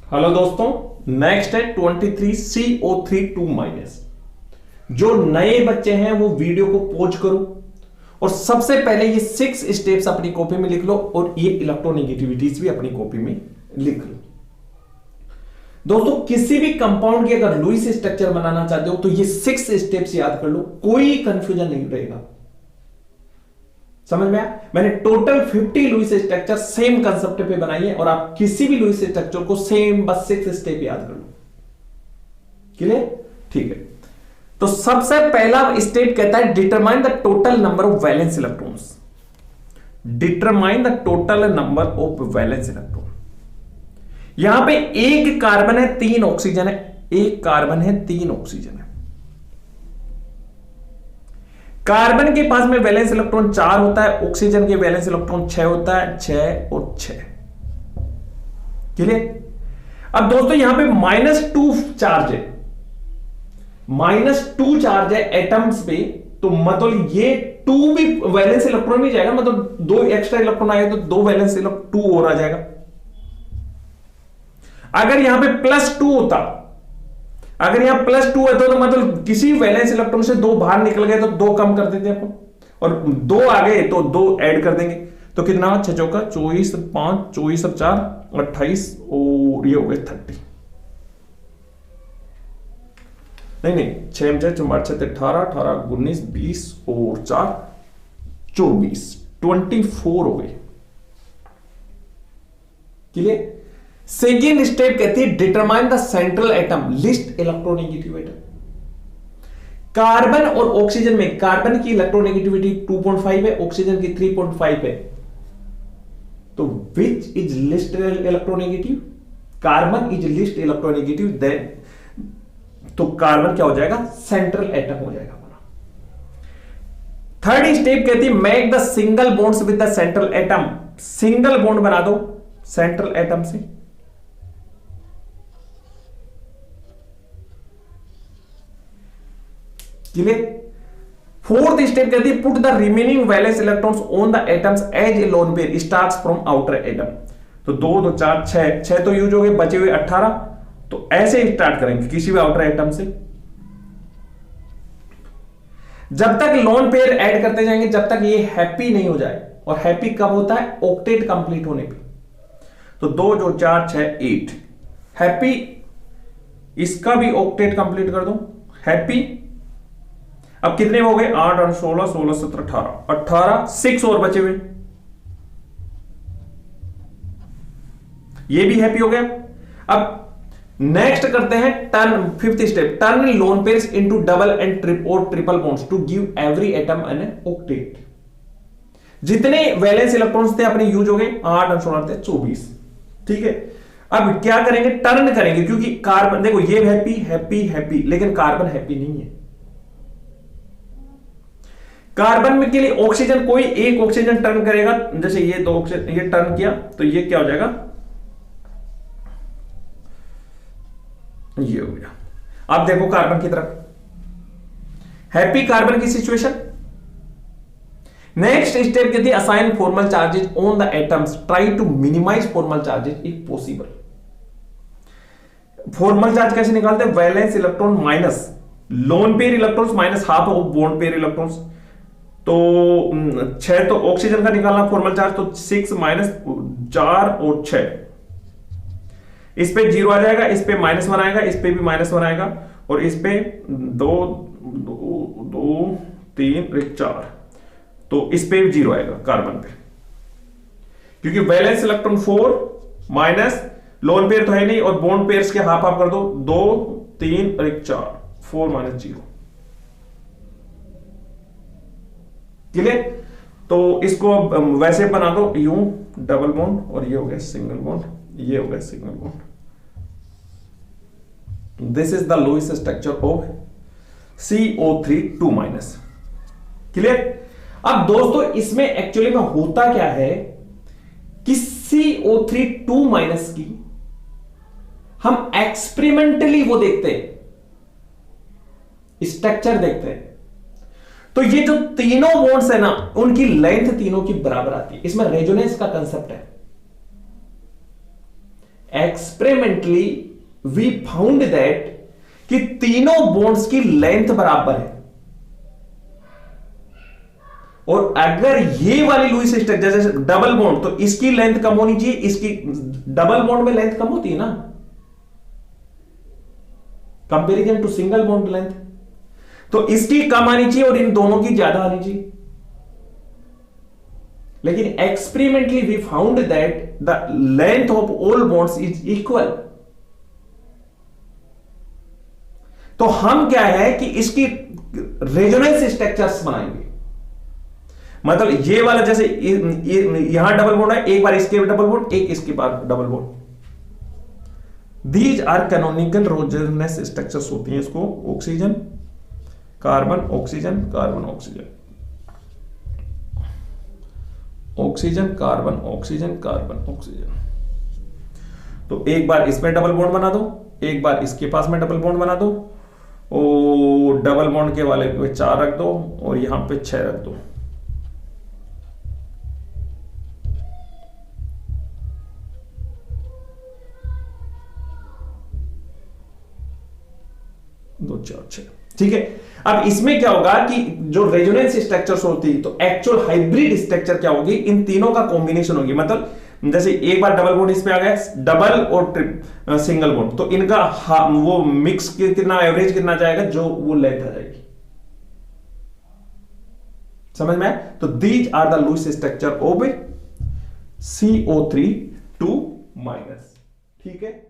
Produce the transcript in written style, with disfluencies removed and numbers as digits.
Hello दोस्तों, next है 23CO3 2-। जो नए बच्चे हैं वो वीडियो को पॉज करो और सबसे पहले ये 6 स्टेप्स अपनी कॉपी में लिख लो और ये इलेक्ट्रोनेगेटिविटीज भी अपनी कॉपी में लिख लो। दोस्तों, किसी भी कंपाउंड की अगर लुईस स्ट्रक्चर बनाना चाहते हो तो ये 6 स्टेप्स याद कर लो, कोई कंफ्यूजन नहीं रहेगा। समझ में आया? मैंने total 50 Lewis structure same concept पे बनाई है और आप किसी भी लुईस स्ट्रक्चर को सेम बस 6 स्टेप याद कर लो। क्लियर? ठीक है। तो सबसे पहला स्टेप कहता है determine the total number of valence electrons. Determine the total number of valence electron. यहां पे एक कार्बन है, 3 ऑक्सीजन है। एक कार्बन है, 3 ऑक्सीजन है। कार्बन के पास में वैलेंस इलेक्ट्रॉन 4 होता है, ऑक्सीजन के वैलेंस इलेक्ट्रॉन 6 होता है, 6 और 6। क्लियर? अब दोस्तों यहां पे -2 चार्ज है, -2 चार्ज है एटम्स पे, तो मतलब ये 2 भी वैलेंस इलेक्ट्रॉन में जाएगा, मतलब 2 एक्स्ट्रा इलेक्ट्रॉन आएगा तो 2 वैलेंस इलेक्ट्रॉन 2 और आ जाएगा। अगर यहां पे +2 होता, अगर यहां +2 है तो मतलब किसी वैलेंस इलेक्ट्रॉन से 2 बाहर निकल गए तो 2 कम कर देते अपन, और 2 आ गए तो 2 ऐड कर देंगे। तो कितना? 6 चौका 24, 5 24 और 4 28 और ये हो गए 30। नहीं 6 6 6 18 18 19 20 और 4 24 24 हो गए। क्लियर? सेकेंड स्टेप कहती है determine the central atom, least electronegative atom. Carbon और ऑक्सीजन में कार्बन की इलेक्ट्रोनेगेटिविटी 2.5 है, ऑक्सीजन की 3.5 है, तो which is least electronegative? Carbon is least electronegative, then तो कार्बन क्या हो जाएगा? सेंट्रल एटम हो जाएगा हमारा। थर्ड स्टेप कहती है make the single bonds with the central atom. Single bond बना दो सेंट्रल एटम से। क्लियर? फोर्थ स्टेप कहती है put the remaining valence electrons on the atoms as a lone pair starts from outer atom. तो 2 2 4 6 तो use हो गए, बचे हुए 18, तो ऐसे स्टार्ट करेंगे किसी भी आउटर एटम से, जब तक लोन पेयर ऐड करते जाएंगे जब तक ये हैप्पी नहीं हो जाए। और हैप्पी कब होता है? ऑक्टेट कंप्लीट होने पे। तो 2 2 4 6 8 हैप्पी, इसका भी ऑक्टेट कंप्लीट कर दो हैप्पी। अब कितने हो गए? 8 और 16 16 17 18 18 6 और बचे हुए, ये भी हैप्पी हो गया। अब नेक्स्ट करते हैं turn, fifth step turn lone pairs into double and triple bonds to give every atom an octet. जितने वैलेंस इलेक्ट्रॉन्स थे अपने यूज हो गए, 8 और 16 थे 24। ठीक है, अब क्या करेंगे? टर्न करेंगे, क्योंकि कार्बन देखो ये हैप्पी हैप्पी हैप्पी, लेकिन कार्बन हैप्पी नहीं है। कार्बन में के लिए ऑक्सीजन, कोई एक ऑक्सीजन टर्न करेगा, जैसे ये 2 ऑक्सीजन ये टर्न किया तो ये क्या हो जाएगा? ये हो गया। अब देखो कार्बन की तरफ, हैप्पी कार्बन की सिचुएशन। नेक्स्ट स्टेप कहती है assign formal charges on the atoms, try to minimise formal charges if possible. Formal charge कैसे निकालते हैं? Valence electron minus lone pair electrons minus half of bond pair electrons. तो 6 तो oxygen का निकालना formal charge, तो 6 - 4 और 6, इस पे 0 आ जाएगा, इस पे -1 आएगा, इस पे भी -1 आएगा, और इस पे 2 2 2 3 4, तो इस पे 0 आएगा कार्बन पे, क्योंकि valence electron 4 minus lone pair तो है नहीं, और बॉन्ड पेयर्स के हाफ कर दो, 2 3 और 1 4, 4 - 0। क्लियर? तो इसको वैसे बना दो यूं डबल बॉन्ड, और ये हो गया सिंगल बॉन्ड, ये हो गया single bond. This is the Lewis structure of CO3 2-। Clear? अब दोस्तों इसमें एक्चुअली में होता क्या है कि CO3 2- की हम एक्सपेरिमेंटली वो देखते हैं, स्ट्रक्चर देखते हैं, तो ये जो तीनों बॉन्ड्स है ना, उनकी लेंथ तीनों की बराबर आती है। इसमें रेजोनेंस का कंसेप्ट है। एक्सपेरिमेंटली वी फाउंड दैट कि तीनों बॉन्ड्स की लेंथ बराबर है। और अगर ये वाली लुईस स्ट्रक्चर जैसे डबल बॉन्ड, तो इसकी लेंथ कम होनी चाहिए, इसकी डबल बॉन्ड में लेंथ कम होती है ना comparison to single bond length, तो इसकी कम आनी चाहिए और इन दोनों की ज्यादा आनी चाहिए। लेकिन experimentally we found that the length of all bonds is equal. तो हम क्या है कि इसकी रेजोनेंस स्ट्रक्चर्स बनाएंगे। मतलब ये वाला जैसे यहां डबल बॉन्ड है, एक बार इसके डबल बॉन्ड, एक इसके बाद double bond. These are canonical resonance structures होती हैं। इसको oxygen carbon oxygen carbon oxygen, oxygen carbon oxygen carbon oxygen. तो एक बार इसमें डबल बॉन्ड बना दो, एक बार इसके पास में डबल बॉन्ड बना दो, और डबल बॉन्ड के वाले पे 4 रख दो और यहां पे 6 रख दो। दो 4 6, ठीक है। अब इसमें क्या होगा कि जो रेजोनेंस स्ट्रक्चर्स होती है, तो एक्चुअल हाइब्रिड स्ट्रक्चर क्या होगी, इन तीनों का कॉम्बिनेशन होगी। मतलब जैसे एक बार डबल बॉन्ड इसमें आ गया, डबल और सिंगल बॉन्ड, तो इनका वो मिक्स कितना एवरेज कितना जाएगा, जो वो लेंथ आ जाएगी। समझ में आया? तो these are the Lewis structure of CO3 2-, ठीक है।